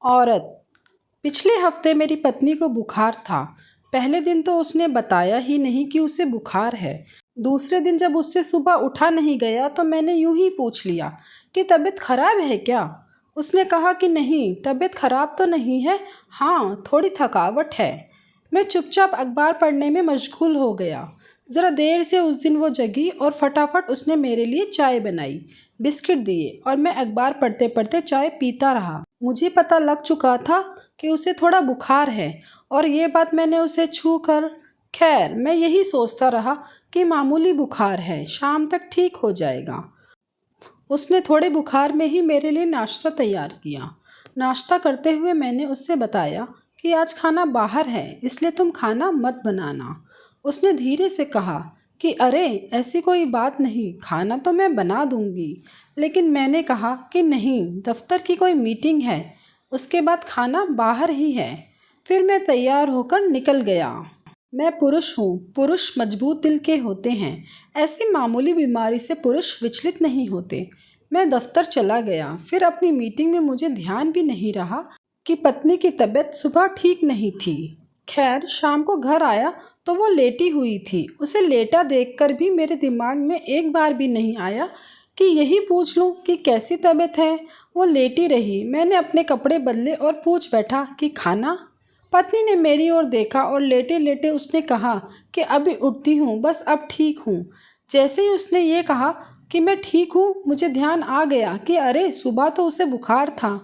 औरत। पिछले हफ्ते मेरी पत्नी को बुखार था। पहले दिन तो उसने बताया ही नहीं कि उसे बुखार है। दूसरे दिन जब उससे सुबह उठा नहीं गया तो मैंने यूं ही पूछ लिया कि तबीयत खराब है क्या। उसने कहा कि नहीं, तबीयत खराब तो नहीं है, हाँ थोड़ी थकावट है। मैं चुपचाप अखबार पढ़ने में मशगूल हो गया। ज़रा देर से उस दिन वो जगी और फटाफट उसने मेरे लिए चाय बनाई, बिस्किट दिए और मैं अखबार पढ़ते पढ़ते चाय पीता रहा। मुझे पता लग चुका था कि उसे थोड़ा बुखार है और ये बात मैंने उसे छू कर। खैर, मैं यही सोचता रहा कि मामूली बुखार है, शाम तक ठीक हो जाएगा। उसने थोड़े बुखार में ही मेरे लिए नाश्ता तैयार किया। नाश्ता करते हुए मैंने उससे बताया कि आज खाना बाहर है, इसलिए तुम खाना मत बनाना। उसने धीरे से कहा कि अरे ऐसी कोई बात नहीं, खाना तो मैं बना दूंगी। लेकिन मैंने कहा कि नहीं, दफ्तर की कोई मीटिंग है, उसके बाद खाना बाहर ही है। फिर मैं तैयार होकर निकल गया। मैं पुरुष हूँ, पुरुष मजबूत दिल के होते हैं। ऐसी मामूली बीमारी से पुरुष विचलित नहीं होते। मैं दफ्तर चला गया। फिर अपनी मीटिंग में मुझे ध्यान भी नहीं रहा कि पत्नी की तबीयत सुबह ठीक नहीं थी। खैर, शाम को घर आया तो वो लेटी हुई थी। उसे लेटा देखकर भी मेरे दिमाग में एक बार भी नहीं आया कि यही पूछ लूं कि कैसी तबीयत है। वो लेटी रही। मैंने अपने कपड़े बदले और पूछ बैठा कि खाना। पत्नी ने मेरी ओर देखा और लेटे लेटे उसने कहा कि अभी उठती हूँ, बस अब ठीक हूँ। जैसे ही उसने ये कहा कि मैं ठीक हूँ, मुझे ध्यान आ गया कि अरे सुबह तो उसे बुखार था।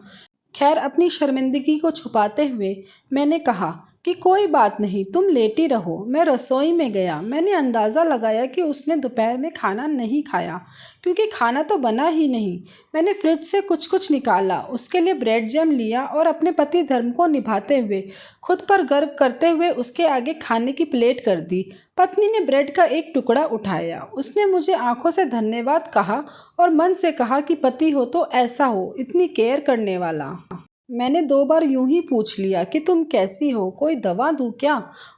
खैर, अपनी शर्मिंदगी को छुपाते हुए मैंने कहा कि कोई बात नहीं, तुम लेटी रहो। मैं रसोई में गया। मैंने अंदाज़ा लगाया कि उसने दोपहर में खाना नहीं खाया, क्योंकि खाना तो बना ही नहीं। मैंने फ्रिज से कुछ कुछ निकाला, उसके लिए ब्रेड जैम लिया और अपने पति धर्म को निभाते हुए, खुद पर गर्व करते हुए उसके आगे खाने की प्लेट कर दी। पत्नी ने ब्रेड का एक टुकड़ा उठाया। उसने मुझे आंखों से धन्यवाद कहा और मन से कहा कि पति हो तो ऐसा हो, इतनी केयर करने वाला। मैंने 2 बार यूं ही पूछ लिया कि तुम कैसी हो, कोई दवा दूं क्या,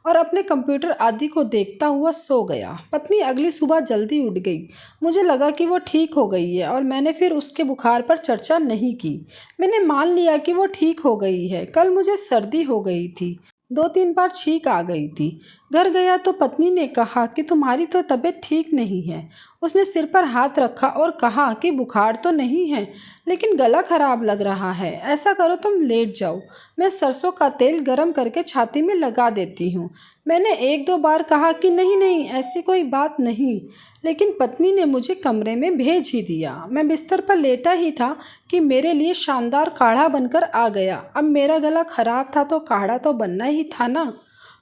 और अपने कंप्यूटर आदि को देखता हुआ सो गया। पत्नी अगली सुबह जल्दी उठ गई। मुझे लगा कि वो ठीक हो गई है और मैंने फिर उसके बुखार पर चर्चा नहीं की। मैंने मान लिया कि वो ठीक हो गई है। कल मुझे सर्दी हो गई थी, 2-3 बार छींक आ गई थी। घर गया तो पत्नी ने कहा कि तुम्हारी तो तबीयत ठीक नहीं है। उसने सिर पर हाथ रखा और कहा कि बुखार तो नहीं है, लेकिन गला खराब लग रहा है। ऐसा करो, तुम लेट जाओ, मैं सरसों का तेल गरम करके छाती में लगा देती हूँ। मैंने 1-2 बार कहा कि नहीं नहीं, ऐसी कोई बात नहीं, लेकिन पत्नी ने मुझे कमरे में भेज ही दिया। मैं बिस्तर पर लेटा ही था कि मेरे लिए शानदार काढ़ा बनकर आ गया। अब मेरा गला खराब था तो काढ़ा तो बनना ही था ना।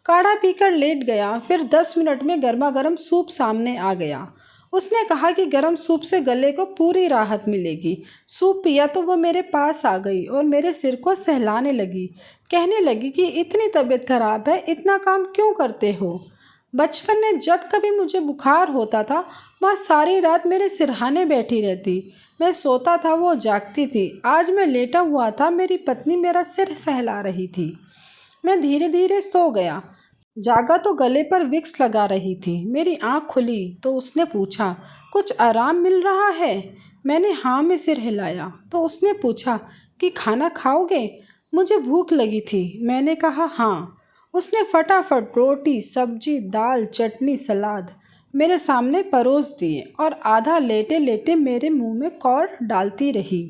काढ़ा पीकर लेट गया। फिर 10 मिनट में गर्मा गर्म सूप सामने आ गया। उसने कहा कि गर्म सूप से गले को पूरी राहत मिलेगी। सूप पिया तो वो मेरे पास आ गई और मेरे सिर को सहलाने लगी। कहने लगी कि इतनी तबीयत खराब है, इतना काम क्यों करते हो। बचपन में जब कभी मुझे बुखार होता था, माँ सारी रात मेरे सिरहाने बैठी रहती। मैं सोता था, वो जागती थी। आज मैं लेटा हुआ था, मेरी पत्नी मेरा सिर सहला रही थी। मैं धीरे धीरे सो गया। जागा तो गले पर विक्स लगा रही थी। मेरी आंख खुली तो उसने पूछा, कुछ आराम मिल रहा है। मैंने हाँ में सिर हिलाया तो उसने पूछा कि खाना खाओगे। मुझे भूख लगी थी। मैंने कहा हाँ। उसने फटाफट रोटी, सब्जी, दाल, चटनी, सलाद मेरे सामने परोस दिए और आधा लेटे लेटे मेरे मुंह में कौर डालती रही।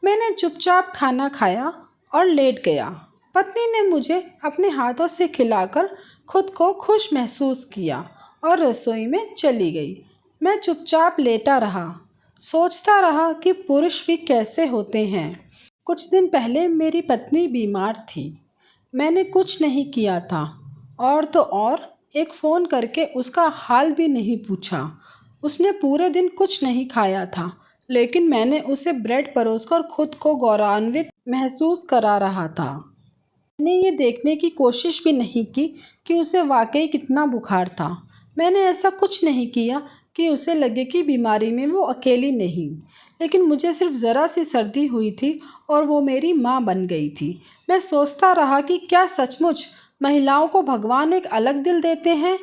मैंने चुपचाप खाना खाया और लेट गया। पत्नी ने मुझे अपने हाथों से खिलाकर खुद को खुश महसूस किया और रसोई में चली गई। मैं चुपचाप लेटा रहा, सोचता रहा कि पुरुष भी कैसे होते हैं। कुछ दिन पहले मेरी पत्नी बीमार थी। मैंने कुछ नहीं किया था और तो और एक फ़ोन करके उसका हाल भी नहीं पूछा। उसने पूरे दिन कुछ नहीं खाया था, लेकिन मैंने उसे ब्रेड परोसकर खुद को गौरवान्वित महसूस करा रहा था। मैंने ये देखने की कोशिश भी नहीं की कि उसे वाकई कितना बुखार था। मैंने ऐसा कुछ नहीं किया कि उसे लगे कि बीमारी में वो अकेली नहीं। लेकिन मुझे सिर्फ ज़रा सी सर्दी हुई थी और वो मेरी माँ बन गई थी। मैं सोचता रहा कि क्या सचमुच महिलाओं को भगवान एक अलग दिल देते हैं।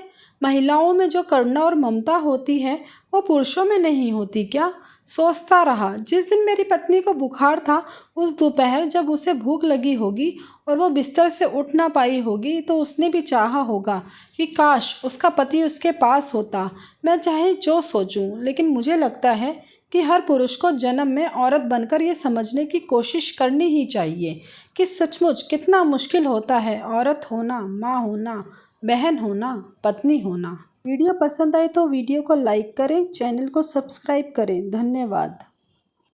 महिलाओं में जो करुणा और ममता होती है वो पुरुषों में नहीं होती क्या? सोचता रहा। जिस दिन मेरी पत्नी को बुखार था, उस दोपहर जब उसे भूख लगी होगी और वो बिस्तर से उठ ना पाई होगी, तो उसने भी चाहा होगा कि काश उसका पति उसके पास होता। मैं चाहे जो सोचूं, लेकिन मुझे लगता है कि हर पुरुष को जन्म में औरत बनकर ये समझने की कोशिश करनी ही चाहिए कि सचमुच कितना मुश्किल होता है औरत होना, माँ होना, बहन होना, पत्नी होना। वीडियो पसंद आए तो वीडियो को लाइक करें, चैनल को सब्सक्राइब करें। धन्यवाद।